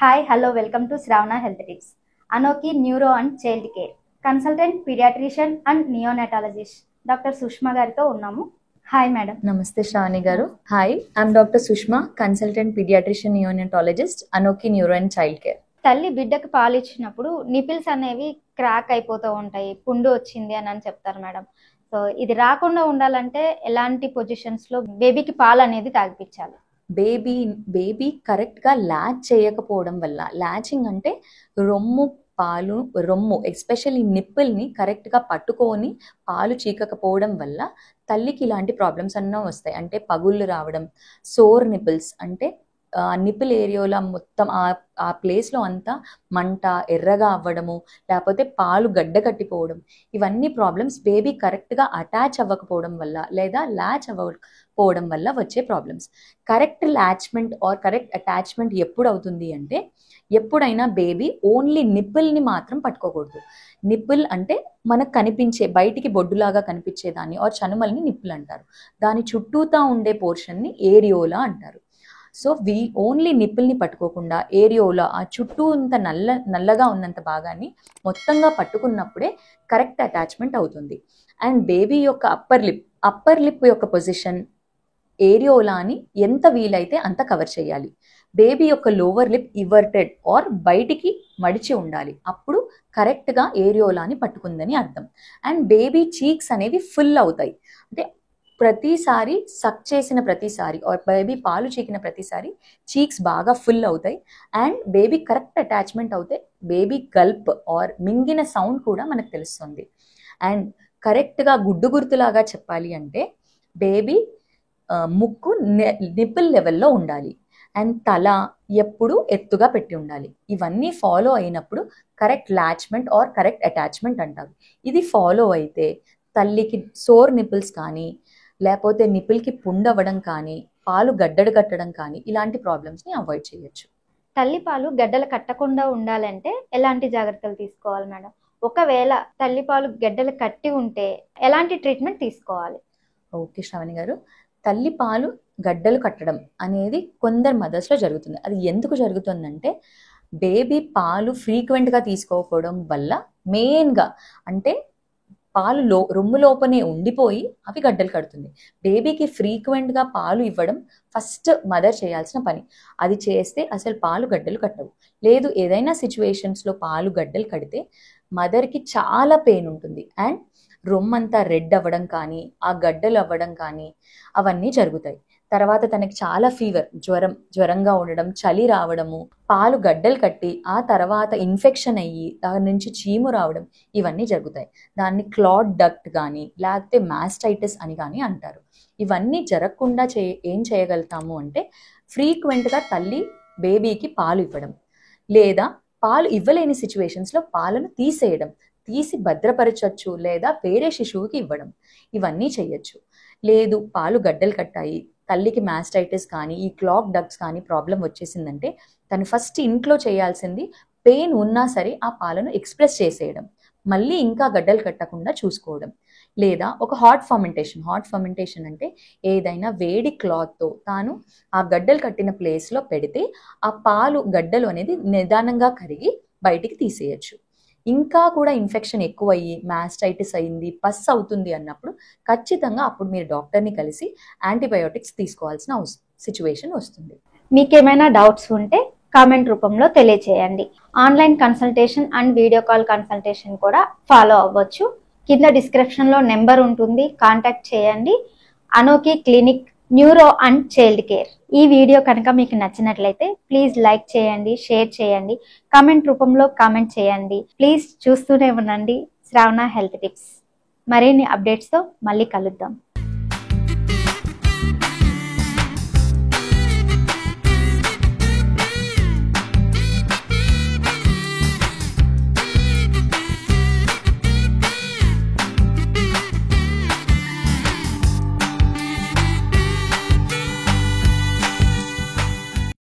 Hi, hello, welcome to Shravana Health Tips. Anoki Neuro and Child Care. Consultant Pediatrician and Neonatologist. Dr. Sushma garito unnamu. Hi, madam. Namaste, Shravani garu. Hi, I'm Dr. Sushma, Consultant Pediatrician Neonatologist, Anoki Neuro and Child Care. తల్లి బిడ్డకి పాలు ఇచ్చినప్పుడు nipples అనేవి crack అయిపోతూ ఉంటాయి, పుండు వచ్చింది అని చెప్తారు మేడం. సో ఇది రాకుండా ఉండాలంటే ఎలాంటి పొజిషన్స్లో బేబీకి పాలు అనేది తాగిపించాలి? బేబీ కరెక్ట్గా ల్యాచ్ చేయకపోవడం వల్ల, ల్యాచింగ్ అంటే రొమ్ము ఎస్పెషల్లీ నిప్పుల్ని కరెక్ట్గా పట్టుకొని పాలు చీకకపోవడం వల్ల తల్లికి ఇలాంటి ప్రాబ్లమ్స్ అన్నా వస్తాయి. అంటే పగుళ్ళు రావడం, సోర్ నిపిల్స్ అంటే నిపిల్ ఏరియాలో మొత్తం ఆ ప్లేస్లో అంతా మంట, ఎర్రగా అవ్వడము, లేకపోతే పాలు గడ్డ కట్టిపోవడం, ఇవన్నీ ప్రాబ్లమ్స్ బేబీ కరెక్ట్గా అటాచ్ అవ్వకపోవడం వల్ల లేదా ల్యాచ్ అవ్వకపోవడం వల్ల వచ్చే problems. Correct latchment or correct attachment ఎప్పుడు అవుతుంది అంటే, ఎప్పుడైనా బేబీ ఓన్లీ నిప్పుల్ని మాత్రం పట్టుకోకూడదు. నిప్పుల్ అంటే మనకు కనిపించే బయటికి బొడ్డులాగా కనిపించేదాన్ని ఆర్ చనుమల్ని నిప్పుల్ అంటారు. దాని చుట్టూతా ఉండే పోర్షన్ని ఏరియోలా అంటారు. సో ఓన్లీ నిప్పుల్ని పట్టుకోకుండా ఏరియోలా ఆ చుట్టూ ఇంత నల్లగా ఉన్నంత మొత్తంగా పట్టుకున్నప్పుడే కరెక్ట్ అటాచ్మెంట్ అవుతుంది. అండ్ బేబీ యొక్క అప్పర్ లిప్ యొక్క పొజిషన్ ఏరియోలాని ఎంత వీలైతే అంత కవర్ చేయాలి. బేబీ యొక్క లోవర్ లిప్ ఇవర్టెడ్ ఆర్ బయటికి మడిచి ఉండాలి. అప్పుడు కరెక్ట్గా ఏరియోలాని పట్టుకుందని అర్థం. అండ్ బేబీ చీక్స్ అనేవి ఫుల్ అవుతాయి. అంటే ప్రతిసారి సక్ చేసిన ప్రతిసారి ఆర్ బేబీ పాలు చీకిన ప్రతిసారి చీక్స్ బాగా ఫుల్ అవుతాయి. అండ్ బేబీ కరెక్ట్ అటాచ్మెంట్ అవుతే బేబీ గల్ప్ ఆర్ మింగిన సౌండ్ కూడా మనకు తెలుస్తుంది. అండ్ కరెక్ట్గా గుడ్డు గుర్తులాగా చెప్పాలి అంటే బేబీ ముక్కు నిప్పుల్ లెవెల్లో ఉండాలి. అండ్ తల ఎప్పుడు ఎత్తుగా పెట్టి ఉండాలి. ఇవన్నీ ఫాలో అయినప్పుడు కరెక్ట్ లాచ్మెంట్ ఆర్ కరెక్ట్ అటాచ్మెంట్ అంటారు. ఇది ఫాలో అయితే తల్లికి సోర్ నిపిల్స్ కానీ, లేకపోతే నిపిల్కి పుండవ్వడం కానీ, పాలు గడ్డలు కట్టడం కానీ, ఇలాంటి ప్రాబ్లమ్స్ని అవాయిడ్ చేయొచ్చు. తల్లి పాలు గడ్డలు కట్టకుండా ఉండాలంటే ఎలాంటి జాగ్రత్తలు తీసుకోవాలి మేడం? ఒకవేళ తల్లిపాలు గడ్డలు కట్టి ఉంటే ఎలాంటి ట్రీట్మెంట్ తీసుకోవాలి? ఓకే శ్రావణి గారు, తల్లి పాలు గడ్డలు కట్టడం అనేది కొందరు మదర్స్లో జరుగుతుంది. అది ఎందుకు జరుగుతుందంటే బేబీ పాలు ఫ్రీక్వెంట్గా తీసుకోకపోవడం వల్ల మెయిన్గా. అంటే పాలు రొమ్ము లోపనే ఉండిపోయి అవి గడ్డలు కడుతుంది. బేబీకి ఫ్రీక్వెంట్గా పాలు ఇవ్వడం ఫస్ట్ మదర్ చేయాల్సిన పని. అది చేస్తే అసలు పాలు గడ్డలు కట్టవు. లేదు ఏదైనా సిచ్యువేషన్స్లో పాలు గడ్డలు కడితే మదర్కి చాలా పెయిన్ ఉంటుంది. అండ్ రొమ్మంతా రెడ్ అవ్వడం కానీ, ఆ గడ్డలు అవ్వడం కానీ అవన్నీ జరుగుతాయి. తర్వాత తనకి చాలా ఫీవర్, జ్వరంగా ఉండడం, చలి రావడము, పాలు గడ్డలు కట్టి ఆ తర్వాత ఇన్ఫెక్షన్ అయ్యి దాని నుంచి చీము రావడం, ఇవన్నీ జరుగుతాయి. దాన్ని క్లాట్ డక్ట్ కానీ లేకపోతే మాస్టైటిస్ అని కానీ అంటారు. ఇవన్నీ జరగకుండా ఏం చేయగలుగుతాము అంటే ఫ్రీక్వెంట్గా తల్లి బేబీకి పాలు ఇవ్వడం, లేదా పాలు ఇవ్వలేని సిచ్యువేషన్స్లో పాలను తీసి భద్రపరచచ్చు, లేదా వేరే శిశువుకి ఇవ్వడం, ఇవన్నీ చేయొచ్చు. లేదు పాలు గడ్డలు కట్టాయి, తల్లికి మాస్టైటిస్ కానీ ఈ క్లాక్ డక్ట్స్ కానీ ప్రాబ్లం వచ్చేసిందంటే తను ఫస్ట్ ఇంట్లో చేయాల్సింది పెయిన్ ఉన్నా సరే ఆ పాలను ఎక్స్ప్రెస్ చేసేయడం, మళ్ళీ ఇంకా గడ్డలు కట్టకుండా చూసుకోవడం. లేదా ఒక హాట్ ఫర్మెంటేషన్ అంటే ఏదైనా వేడి క్లాత్తో తాను ఆ గడ్డలు కట్టిన ప్లేస్లో పెడితే ఆ పాలు గడ్డలు అనేది నిదానంగా కరిగి బయటికి తీసేయచ్చు. ఇంకా కూడా ఇన్ఫెక్షన్ ఎక్కువయ్యి మాస్టైటిస్ అయింది, పస్ అవుతుంది అన్నప్పుడు ఖచ్చితంగా అప్పుడు మీరు డాక్టర్ని కలిసి యాంటీబయోటిక్స్ తీసుకోవాల్సిన సిచ్యువేషన్ వస్తుంది. మీకేమైనా డౌట్స్ ఉంటే కామెంట్ రూపంలో తెలియచేయండి. Online consultation and video call consultation కూడా ఫాలో అవ్వచ్చు. కింద డిస్క్రిప్షన్లో నెంబర్ ఉంటుంది, కాంటాక్ట్ చేయండి. అనోకి clinic neuro and child care. ఈ వీడియో కనుక మీకు నచ్చినట్లయితే ప్లీజ్ లైక్ చేయండి, షేర్ చేయండి, కామెంట్ రూపంలో కామెంట్ చేయండి. ప్లీజ్ చూస్తూనే ఉండండి శ్రావణ హెల్త్ టిప్స్. మరిన్ని అప్డేట్స్తో మళ్ళీ కలుద్దాం.